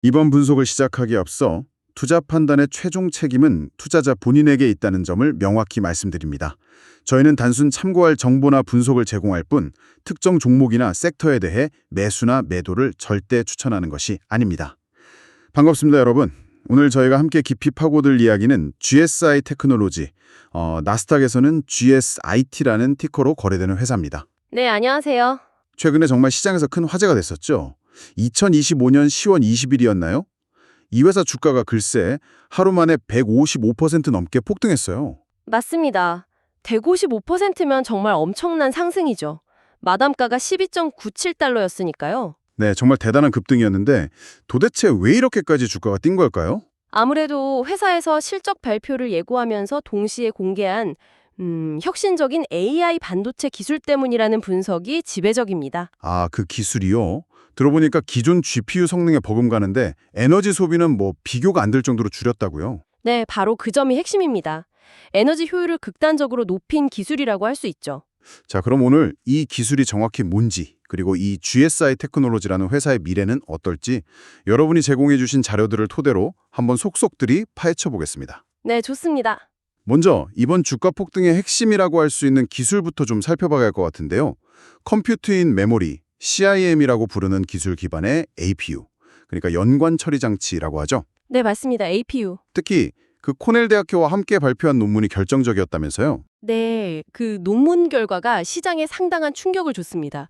이번 분석을 시작하기에 앞서 투자 판단의 최종 책임은 투자자 본인에게 있다는 점을 명확히 말씀드립니다. 저희는 단순 참고할 정보나 분석을 제공할 뿐 특정 종목이나 섹터에 대해 매수나 매도를 절대 추천하는 것이 아닙니다. 반갑습니다, 여러분. 오늘 저희가 함께 깊이 파고들 이야기는 GSI 테크놀로지, 나스닥에서는 GSIT라는 티커로 거래되는 회사입니다. 네, 안녕하세요. 최근에 정말 시장에서 큰 화제가 됐었죠. 2025년 10월 20일이었나요? 이 회사 주가가 글쎄 하루 만에 155% 넘게 폭등했어요. 맞습니다. 155%면 정말 엄청난 상승이죠. 마담가가 12.97달러였으니까요. 네, 정말 대단한 급등이었는데 도대체 왜 이렇게까지 주가가 뛴 걸까요? 아무래도 회사에서 실적 발표를 예고하면서 동시에 공개한 혁신적인 AI 반도체 기술 때문이라는 분석이 지배적입니다. 아, 그 기술이요? 들어보니까 기존 GPU 성능에 버금가는데 에너지 소비는 뭐 비교가 안 될 정도로 줄였다고요? 네, 바로 그 점이 핵심입니다. 에너지 효율을 극단적으로 높인 기술이라고 할 수 있죠. 자, 그럼 오늘 이 기술이 정확히 뭔지, 그리고 이 GSI 테크놀로지라는 회사의 미래는 어떨지 여러분이 제공해 주신 자료들을 토대로 한번 속속들이 파헤쳐 보겠습니다. 네, 좋습니다. 먼저 이번 주가 폭등의 핵심이라고 할 수 있는 기술부터 좀 살펴봐야 할 것 같은데요. 컴퓨트인 메모리, CIM이라고 부르는 기술 기반의 APU, 그러니까 연관 처리 장치라고 하죠. 네, 맞습니다. APU. 특히 그 코넬 대학교와 함께 발표한 논문이 결정적이었다면서요. 네, 그 논문 결과가 시장에 상당한 충격을 줬습니다.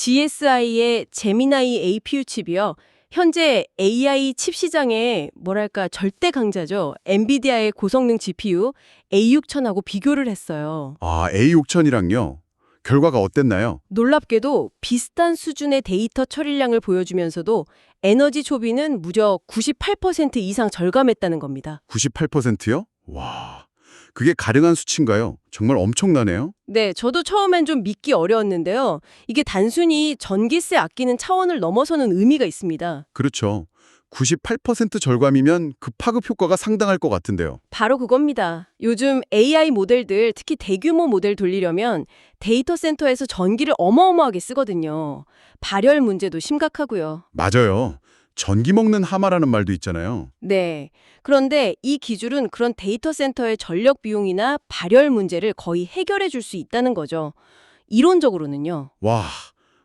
GSI의 제미나이 APU 칩이요. 현재 AI 칩 시장의 뭐랄까 절대 강자죠. 엔비디아의 고성능 GPU A6000하고 비교를 했어요. 아, A6000이랑요. 결과가 어땠나요? 놀랍게도 비슷한 수준의 데이터 처리량을 보여주면서도 에너지 소비는 무려 98% 이상 절감했다는 겁니다. 98%요? 와, 그게 가능한 수치인가요? 정말 엄청나네요. 네, 저도 처음엔 좀 믿기 어려웠는데요. 이게 단순히 전기세 아끼는 차원을 넘어서는 의미가 있습니다. 그렇죠. 98% 절감이면 그 파급 효과가 상당할 것 같은데요. 바로 그겁니다. 요즘 AI 모델들, 특히 대규모 모델 돌리려면 데이터 센터에서 전기를 어마어마하게 쓰거든요. 발열 문제도 심각하고요. 맞아요. 전기 먹는 하마라는 말도 있잖아요. 네. 그런데 이 기술은 그런 데이터 센터의 전력 비용이나 발열 문제를 거의 해결해 줄 수 있다는 거죠. 이론적으로는요. 와,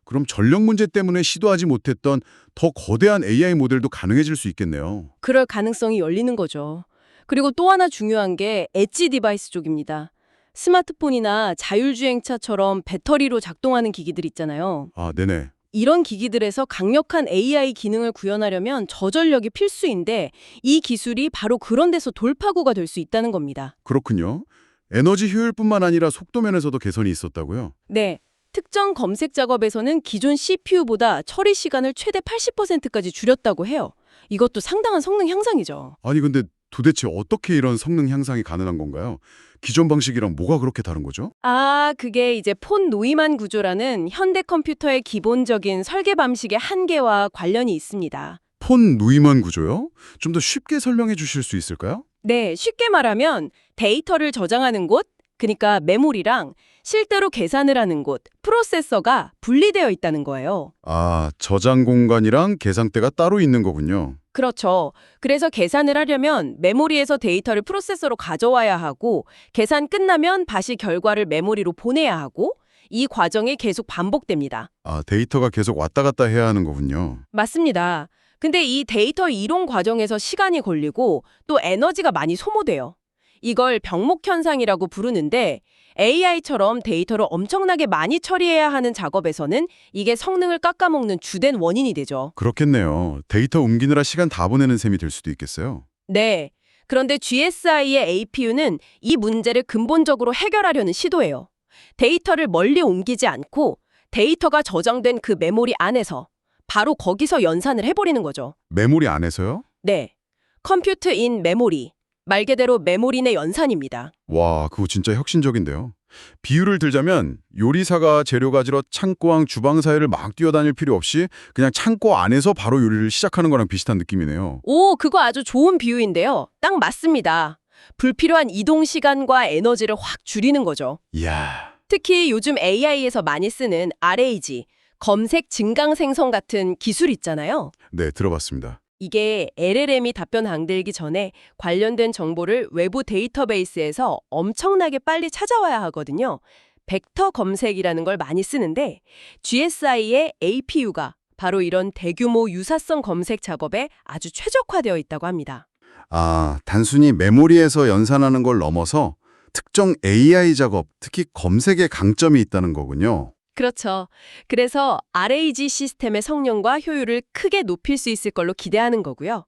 그럼 전력 문제 때문에 시도하지 못했던 더 거대한 AI 모델도 가능해질 수 있겠네요. 그럴 가능성이 열리는 거죠. 그리고 또 하나 중요한 게 엣지 디바이스 쪽입니다. 스마트폰이나 자율주행차처럼 배터리로 작동하는 기기들 있잖아요. 아, 네네. 이런 기기들에서 강력한 AI 기능을 구현하려면 저전력이 필수인데 이 기술이 바로 그런 데서 돌파구가 될 수 있다는 겁니다. 그렇군요. 에너지 효율뿐만 아니라 속도 면에서도 개선이 있었다고요? 네. 특정 검색 작업에서는 기존 CPU보다 처리 시간을 최대 80%까지 줄였다고 해요. 이것도 상당한 성능 향상이죠. 아니, 근데 도대체 어떻게 이런 성능 향상이 가능한 건가요? 기존 방식이랑 뭐가 그렇게 다른 거죠? 아, 그게 이제 폰 노이만 구조라는 현대 컴퓨터의 기본적인 설계 방식의 한계와 관련이 있습니다. 폰 누이만 구조요? 좀 더 쉽게 설명해 주실 수 있을까요? 네, 쉽게 말하면 데이터를 저장하는 곳, 그러니까 메모리랑 실제로 계산을 하는 곳, 프로세서가 분리되어 있다는 거예요. 아, 저장 공간이랑 계산대가 따로 있는 거군요. 그렇죠. 그래서 계산을 하려면 메모리에서 데이터를 프로세서로 가져와야 하고 계산 끝나면 다시 결과를 메모리로 보내야 하고 이 과정이 계속 반복됩니다. 아, 데이터가 계속 왔다 갔다 해야 하는 거군요. 맞습니다. 근데 이 데이터 이동 과정에서 시간이 걸리고 또 에너지가 많이 소모돼요. 이걸 병목 현상이라고 부르는데 AI처럼 데이터를 엄청나게 많이 처리해야 하는 작업에서는 이게 성능을 깎아먹는 주된 원인이 되죠. 그렇겠네요. 데이터 옮기느라 시간 다 보내는 셈이 될 수도 있겠어요. 네. 그런데 GSI의 APU는 이 문제를 근본적으로 해결하려는 시도예요. 데이터를 멀리 옮기지 않고 데이터가 저장된 그 메모리 안에서 바로 거기서 연산을 해버리는 거죠. 메모리 안에서요? 네. 컴퓨트 인 메모리. 말 그대로 메모리 내 연산입니다. 와, 그거 진짜 혁신적인데요. 비유를 들자면 요리사가 재료 가지러 창고랑 주방 사이를 막 뛰어다닐 필요 없이 그냥 창고 안에서 바로 요리를 시작하는 거랑 비슷한 느낌이네요. 오, 그거 아주 좋은 비유인데요. 딱 맞습니다. 불필요한 이동 시간과 에너지를 확 줄이는 거죠. 이야, 특히 요즘 AI에서 많이 쓰는 RAG, 검색 증강 생성 같은 기술 있잖아요. 네, 들어봤습니다. 이게 LLM이 답변 안 들기 전에 관련된 정보를 외부 데이터베이스에서 엄청나게 빨리 찾아와야 하거든요. 벡터 검색이라는 걸 많이 쓰는데 GSI의 APU가 바로 이런 대규모 유사성 검색 작업에 아주 최적화되어 있다고 합니다. 아, 단순히 메모리에서 연산하는 걸 넘어서 특정 AI 작업, 특히 검색에 강점이 있다는 거군요. 그렇죠. 그래서 RAG 시스템의 성능과 효율을 크게 높일 수 있을 걸로 기대하는 거고요.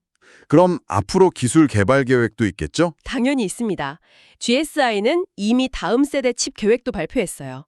그럼 앞으로 기술 개발 계획도 있겠죠? 당연히 있습니다. GSI는 이미 다음 세대 칩 계획도 발표했어요.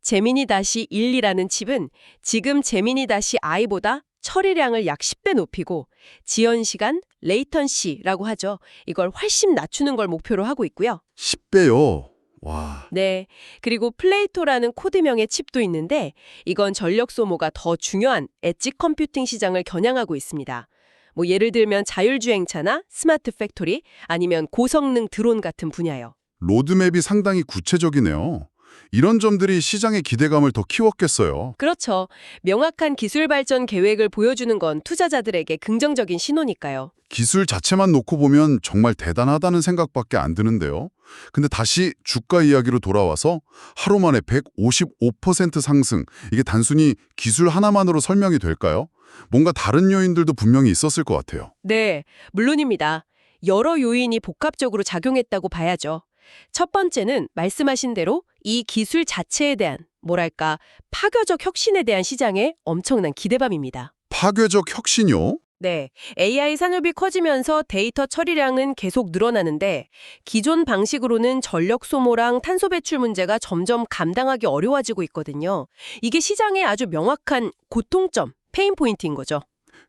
제미니-1이라는 칩은 지금 제미니-I보다 처리량을 약 10배 높이고 지연 시간, 레이턴시라고 하죠. 이걸 훨씬 낮추는 걸 목표로 하고 있고요. 10배요. 와, 네. 그리고 플레이토라는 코드명의 칩도 있는데 이건 전력 소모가 더 중요한 엣지 컴퓨팅 시장을 겨냥하고 있습니다. 뭐 예를 들면 자율주행차나 스마트 팩토리 아니면 고성능 드론 같은 분야요. 로드맵이 상당히 구체적이네요. 이런 점들이 시장의 기대감을 더 키웠겠어요. 그렇죠. 명확한 기술 발전 계획을 보여주는 건 투자자들에게 긍정적인 신호니까요. 기술 자체만 놓고 보면 정말 대단하다는 생각밖에 안 드는데요. 근데 다시 주가 이야기로 돌아와서 하루 만에 155% 상승, 이게 단순히 기술 하나만으로 설명이 될까요? 뭔가 다른 요인들도 분명히 있었을 것 같아요. 네, 물론입니다. 여러 요인이 복합적으로 작용했다고 봐야죠. 첫 번째는 말씀하신 대로 이 기술 자체에 대한, 뭐랄까, 파격적 혁신에 대한 시장의 엄청난 기대감입니다. 파괴적 혁신이요? 네, AI 산업이 커지면서 데이터 처리량은 계속 늘어나는데 기존 방식으로는 전력 소모랑 탄소 배출 문제가 점점 감당하기 어려워지고 있거든요. 이게 시장의 아주 명확한 고통점, 페인 포인트인 거죠.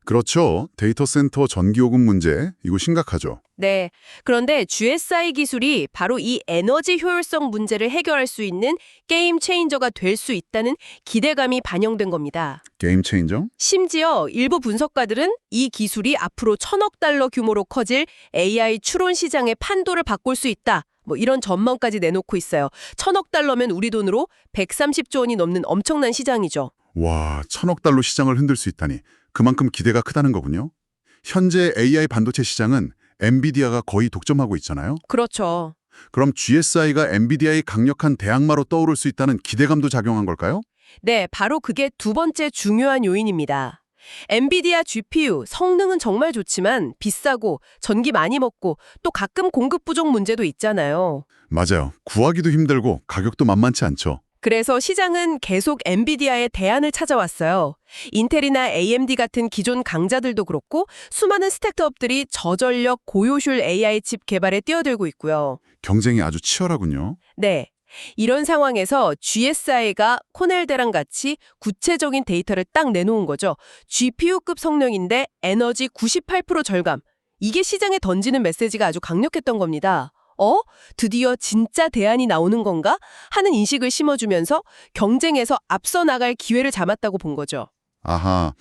그렇죠. 데이터 센터 전기요금 문제, 이거 심각하죠. 네, 그런데 GSI 기술이 바로 이 에너지 효율성 문제를 해결할 수 있는 게임 체인저가 될 수 있다는 기대감이 반영된 겁니다. 게임 체인저? 심지어 일부 분석가들은 이 기술이 앞으로 1,000억 달러 규모로 커질 AI 추론 시장의 판도를 바꿀 수 있다. 뭐 이런 전망까지 내놓고 있어요. 1,000억 달러면 우리 돈으로 130조 원이 넘는 엄청난 시장이죠. 와, 1,000억 달러 시장을 흔들 수 있다니. 그만큼 기대가 크다는 거군요. 현재 AI 반도체 시장은 엔비디아가 거의 독점하고 있잖아요. 그렇죠. 그럼 GSI가 엔비디아의 강력한 대항마로 떠오를 수 있다는 기대감도 작용한 걸까요? 네, 바로 그게 두 번째 중요한 요인입니다. 엔비디아 GPU 성능은 정말 좋지만 비싸고 전기 많이 먹고 또 가끔 공급 부족 문제도 있잖아요. 맞아요. 구하기도 힘들고 가격도 만만치 않죠. 그래서 시장은 계속 엔비디아의 대안을 찾아왔어요. 인텔이나 AMD 같은 기존 강자들도 그렇고 수많은 스타트업들이 저전력 고효율 AI 칩 개발에 뛰어들고 있고요. 경쟁이 아주 치열하군요. 네. 이런 상황에서 GSI가 코넬대랑 같이 구체적인 데이터를 딱 내놓은 거죠. GPU급 성능인데 에너지 98% 절감. 이게 시장에 던지는 메시지가 아주 강력했던 겁니다. 드디어 진짜 대안이 나오는 건가? 하는 인식을 심어주면서 경쟁에서 앞서 나갈 기회를 잡았다고 본 거죠. 아하,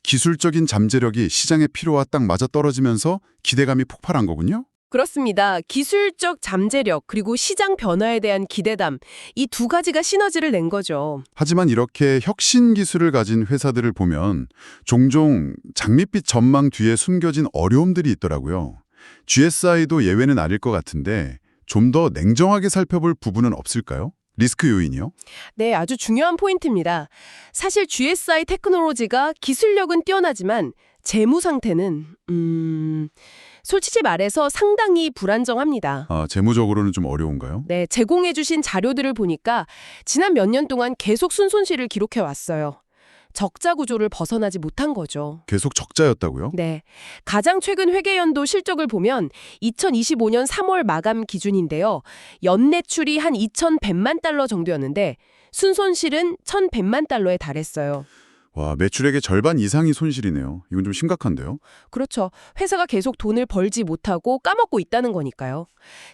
기술적인 잠재력이 시장의 필요와 딱 맞아떨어지면서 기대감이 폭발한 거군요. 그렇습니다. 기술적 잠재력 그리고 시장 변화에 대한 기대감, 이 두 가지가 시너지를 낸 거죠. 하지만 이렇게 혁신 기술을 가진 회사들을 보면 종종 장밋빛 전망 뒤에 숨겨진 어려움들이 있더라고요. GSI도 예외는 아닐 것 같은데 좀 더 냉정하게 살펴볼 부분은 없을까요? 리스크 요인이요? 네, 아주 중요한 포인트입니다. 사실 GSI 테크놀로지가 기술력은 뛰어나지만 재무 상태는 솔직히 말해서 상당히 불안정합니다. 아, 재무적으로는 좀 어려운가요? 네, 제공해주신 자료들을 보니까 지난 몇 년 동안 계속 순손실을 기록해왔어요. 적자 구조를 벗어나지 못한 거죠. 계속 적자였다고요? 네, 가장 최근 회계연도 실적을 보면 2025년 3월 마감 기준인데요. 연매출이 한 2,100만 달러 정도였는데 순손실은 1,100만 달러에 달했어요. 와, 매출액의 절반 이상이 손실이네요. 이건 좀 심각한데요? 그렇죠. 회사가 계속 돈을 벌지 못하고 까먹고 있다는 거니까요.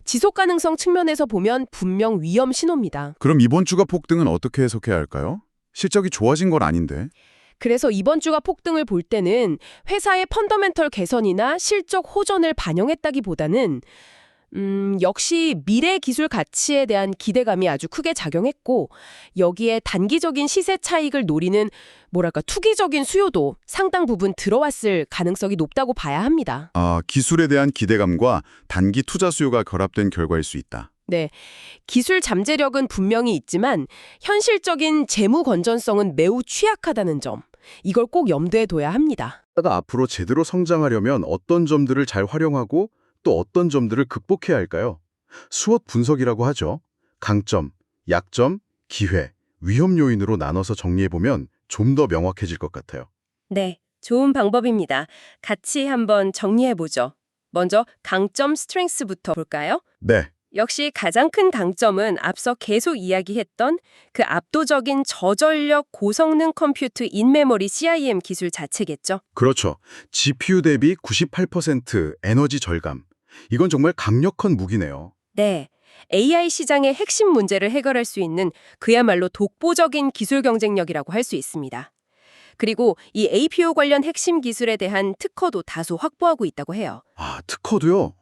지속 가능성 측면에서 보면 분명 위험 신호입니다. 그럼 이번 주가 폭등은 어떻게 해석해야 할까요? 실적이 좋아진 건 아닌데. 그래서 이번 주가 폭등을 볼 때는 회사의 펀더멘털 개선이나 실적 호전을 반영했다기보다는 역시 미래 기술 가치에 대한 기대감이 아주 크게 작용했고 여기에 단기적인 시세 차익을 노리는 투기적인 수요도 상당 부분 들어왔을 가능성이 높다고 봐야 합니다. 기술에 대한 기대감과 단기 투자 수요가 결합된 결과일 수 있다. 네, 기술 잠재력은 분명히 있지만 현실적인 재무 건전성은 매우 취약하다는 점, 이걸 꼭 염두에 둬야 합니다. 가 앞으로 제대로 성장하려면 어떤 점들을 잘 활용하고 또 어떤 점들을 극복해야 할까요? 수업 분석이라고 하죠. 강점, 약점, 기회, 위험 요인으로 나눠서 정리해보면 좀 더 명확해질 것 같아요. 네, 좋은 방법입니다. 같이 한번 정리해보죠. 먼저 강점 스트렝스부터 볼까요? 네, 역시 가장 큰 강점은 앞서 계속 이야기했던 그 압도적인 저전력 고성능 컴퓨트 인메모리 CIM 기술 자체겠죠. 그렇죠. GPU 대비 98% 에너지 절감. 이건 정말 강력한 무기네요. 네, AI 시장의 핵심 문제를 해결할 수 있는 그야말로 독보적인 기술 경쟁력이라고 할 수 있습니다. 그리고 이 APU 관련 핵심 기술에 대한 특허도 다수 확보하고 있다고 해요. 특허도요?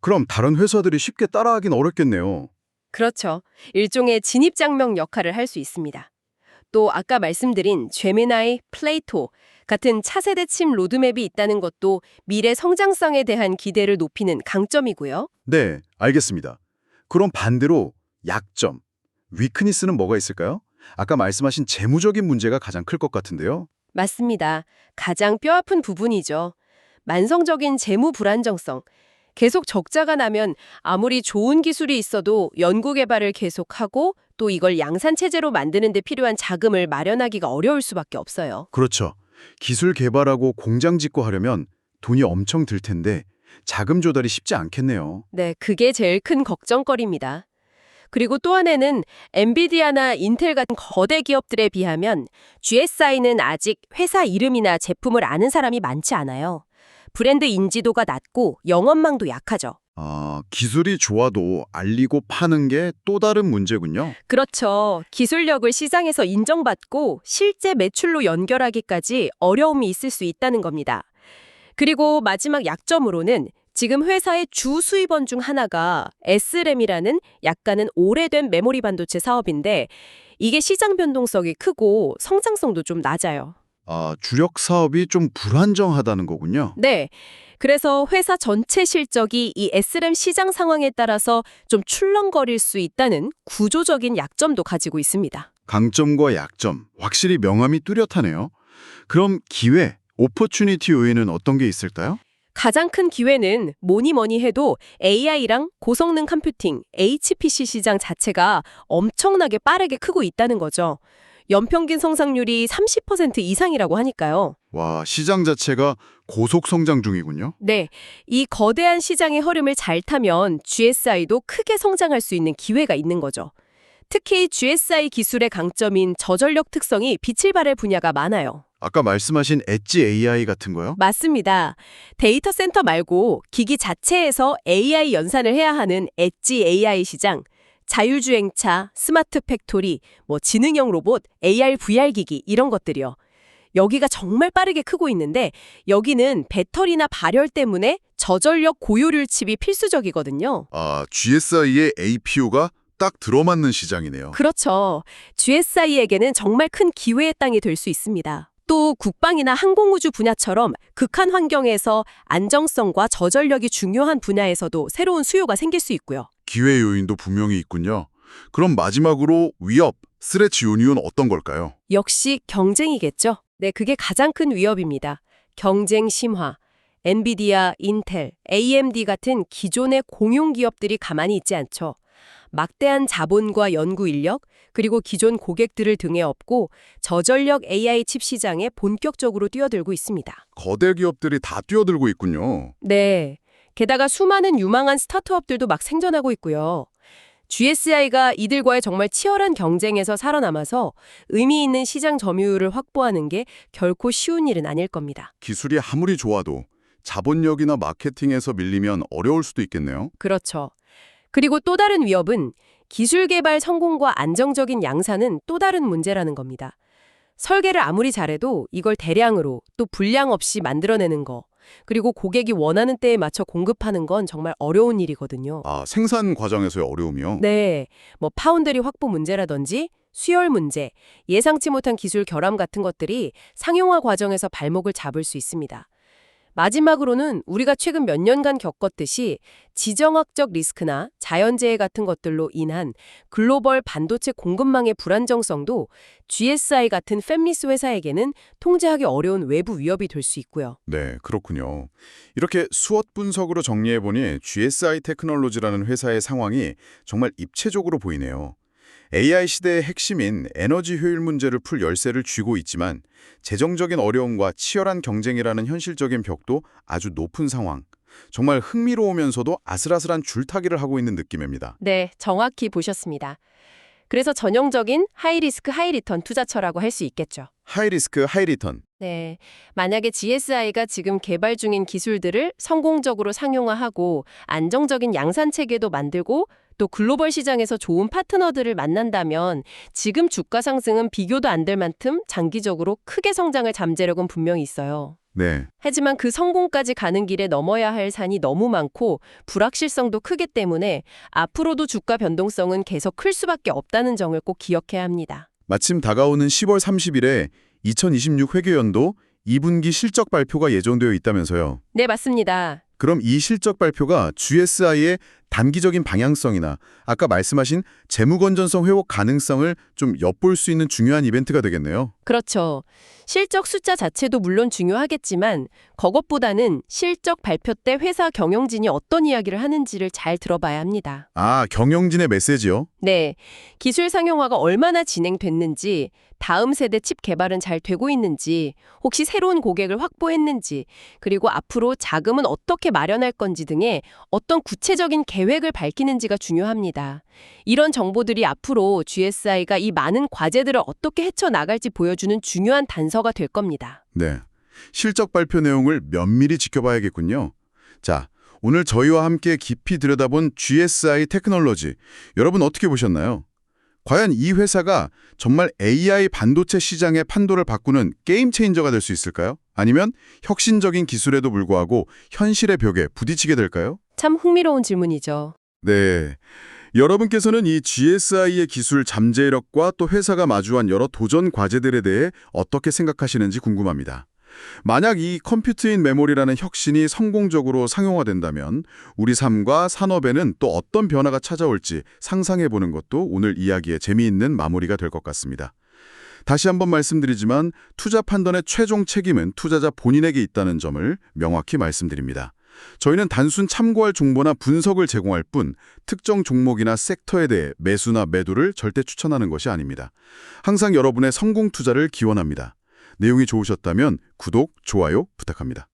그럼 다른 회사들이 쉽게 따라하긴 어렵겠네요. 그렇죠. 일종의 진입장벽 역할을 할 수 있습니다. 또 아까 말씀드린 제미나이, 플레이토 같은 차세대 칩 로드맵이 있다는 것도 미래 성장성에 대한 기대를 높이는 강점이고요. 네, 알겠습니다. 그럼 반대로 약점, 위크니스는 뭐가 있을까요? 아까 말씀하신 재무적인 문제가 가장 클 것 같은데요. 맞습니다. 가장 뼈아픈 부분이죠. 만성적인 재무 불안정성. 계속 적자가 나면 아무리 좋은 기술이 있어도 연구개발을 계속하고 또 이걸 양산체제로 만드는 데 필요한 자금을 마련하기가 어려울 수밖에 없어요. 그렇죠. 기술 개발하고 공장 짓고 하려면 돈이 엄청 들 텐데 자금 조달이 쉽지 않겠네요. 네, 그게 제일 큰 걱정거리입니다. 그리고 또 하나는 엔비디아나 인텔 같은 거대 기업들에 비하면 GSI는 아직 회사 이름이나 제품을 아는 사람이 많지 않아요. 브랜드 인지도가 낮고 영업망도 약하죠. 기술이 좋아도 알리고 파는 게 또 다른 문제군요. 그렇죠. 기술력을 시장에서 인정받고 실제 매출로 연결하기까지 어려움이 있을 수 있다는 겁니다. 그리고 마지막 약점으로는 지금 회사의 주 수입원 중 하나가 SRAM이라는 약간은 오래된 메모리 반도체 사업인데 이게 시장 변동성이 크고 성장성도 좀 낮아요. 주력 사업이 좀 불안정하다는 거군요. 네. 그래서 회사 전체 실적이 이 SRAM 시장 상황에 따라서 좀 출렁거릴 수 있다는 구조적인 약점도 가지고 있습니다. 강점과 약점, 확실히 명암이 뚜렷하네요. 그럼 기회, 오퍼튜니티 요인은 어떤 게 있을까요? 가장 큰 기회는 뭐니 해도 AI랑 고성능 컴퓨팅, HPC 시장 자체가 엄청나게 빠르게 크고 있다는 거죠. 연평균 성장률이 30% 이상이라고 하니까요. 와, 시장 자체가 고속 성장 중이군요. 네, 이 거대한 시장의 흐름을 잘 타면 GSI도 크게 성장할 수 있는 기회가 있는 거죠. 특히 GSI 기술의 강점인 저전력 특성이 빛을 발할 분야가 많아요. 아까 말씀하신 엣지 AI 같은 거요? 맞습니다. 데이터 센터 말고 기기 자체에서 AI 연산을 해야 하는 엣지 AI 시장, 자율주행차, 스마트 팩토리, 지능형 로봇, AR, VR 기기 이런 것들이요. 여기가 정말 빠르게 크고 있는데 여기는 배터리나 발열 때문에 저전력 고효율 칩이 필수적이거든요. GSI의 APU가 딱 들어맞는 시장이네요. 그렇죠. GSI에게는 정말 큰 기회의 땅이 될 수 있습니다. 또 국방이나 항공우주 분야처럼 극한 환경에서 안정성과 저전력이 중요한 분야에서도 새로운 수요가 생길 수 있고요. 기회 요인도 분명히 있군요. 그럼 마지막으로 위협, 스레치 요인은 어떤 걸까요? 역시 경쟁이겠죠. 네, 그게 가장 큰 위협입니다. 경쟁 심화. 엔비디아, 인텔, AMD 같은 기존의 공용 기업들이 가만히 있지 않죠. 막대한 자본과 연구 인력, 그리고 기존 고객들을 등에 업고 저전력 AI 칩 시장에 본격적으로 뛰어들고 있습니다. 거대 기업들이 다 뛰어들고 있군요. 네. 게다가 수많은 유망한 스타트업들도 막 생존하고 있고요. GSI가 이들과의 정말 치열한 경쟁에서 살아남아서 의미 있는 시장 점유율을 확보하는 게 결코 쉬운 일은 아닐 겁니다. 기술이 아무리 좋아도 자본력이나 마케팅에서 밀리면 어려울 수도 있겠네요. 그렇죠. 그리고 또 다른 위협은 기술 개발 성공과 안정적인 양산은 또 다른 문제라는 겁니다. 설계를 아무리 잘해도 이걸 대량으로 또 불량 없이 만들어내는 거, 그리고 고객이 원하는 때에 맞춰 공급하는 건 정말 어려운 일이거든요. 아, 생산 과정에서의 어려움이요? 네, 뭐 파운드리 확보 문제라든지 수열 문제, 예상치 못한 기술 결함 같은 것들이 상용화 과정에서 발목을 잡을 수 있습니다. 마지막으로는 우리가 최근 몇 년간 겪었듯이 지정학적 리스크나 자연재해 같은 것들로 인한 글로벌 반도체 공급망의 불안정성도 GSI 같은 팹리스 회사에게는 통제하기 어려운 외부 위협이 될 수 있고요. 네, 그렇군요. 이렇게 수엇 분석으로 정리해보니 GSI 테크놀로지라는 회사의 상황이 정말 입체적으로 보이네요. AI 시대의 핵심인 에너지 효율 문제를 풀 열쇠를 쥐고 있지만 재정적인 어려움과 치열한 경쟁이라는 현실적인 벽도 아주 높은 상황. 정말 흥미로우면서도 아슬아슬한 줄타기를 하고 있는 느낌입니다. 네, 정확히 보셨습니다. 그래서 전형적인 하이리스크 하이리턴 투자처라고 할 수 있겠죠. 하이리스크, 하이리턴. 네, 만약에 GSI가 지금 개발 중인 기술들을 성공적으로 상용화하고 안정적인 양산 체계도 만들고 또 글로벌 시장에서 좋은 파트너들을 만난다면 지금 주가 상승은 비교도 안 될 만큼 장기적으로 크게 성장을 잠재력은 분명히 있어요. 네, 하지만 그 성공까지 가는 길에 넘어야 할 산이 너무 많고 불확실성도 크기 때문에 앞으로도 주가 변동성은 계속 클 수밖에 없다는 점을 꼭 기억해야 합니다. 마침 다가오는 10월 30일에 2026 회계연도 2분기 실적 발표가 예정되어 있다면서요. 네, 맞습니다. 그럼 이 실적 발표가 GSI의 단기적인 방향성이나 아까 말씀하신 재무 건전성 회복 가능성을 좀 엿볼 수 있는 중요한 이벤트가 되겠네요. 그렇죠. 실적 숫자 자체도 물론 중요하겠지만 그것보다는 실적 발표 때 회사 경영진이 어떤 이야기를 하는지를 잘 들어봐야 합니다. 아, 경영진의 메시지요? 네, 기술 상용화가 얼마나 진행됐는지, 다음 세대 칩 개발은 잘 되고 있는지, 혹시 새로운 고객을 확보했는지, 그리고 앞으로 자금은 어떻게 마련할 건지 등의 어떤 구체적인 계획을 밝히는지가 중요합니다. 이런 정보들이 앞으로 GSI가 이 많은 과제들을 어떻게 헤쳐나갈지 보여주는 중요한 단서가 될 겁니다. 네. 실적 발표 내용을 면밀히 지켜봐야겠군요. 자, 오늘 저희와 함께 깊이 들여다본 GSI 테크놀로지, 여러분 어떻게 보셨나요? 과연 이 회사가 정말 AI 반도체 시장의 판도를 바꾸는 게임 체인저가 될 수 있을까요? 아니면 혁신적인 기술에도 불구하고 현실의 벽에 부딪히게 될까요? 참 흥미로운 질문이죠. 네. 여러분께서는 이 GSI의 기술 잠재력과 또 회사가 마주한 여러 도전 과제들에 대해 어떻게 생각하시는지 궁금합니다. 만약 이 컴퓨트인 메모리라는 혁신이 성공적으로 상용화된다면 우리 삶과 산업에는 또 어떤 변화가 찾아올지 상상해보는 것도 오늘 이야기의 재미있는 마무리가 될 것 같습니다. 다시 한번 말씀드리지만 투자 판단의 최종 책임은 투자자 본인에게 있다는 점을 명확히 말씀드립니다. 저희는 단순 참고할 정보나 분석을 제공할 뿐 특정 종목이나 섹터에 대해 매수나 매도를 절대 추천하는 것이 아닙니다. 항상 여러분의 성공 투자를 기원합니다. 내용이 좋으셨다면 구독, 좋아요 부탁합니다.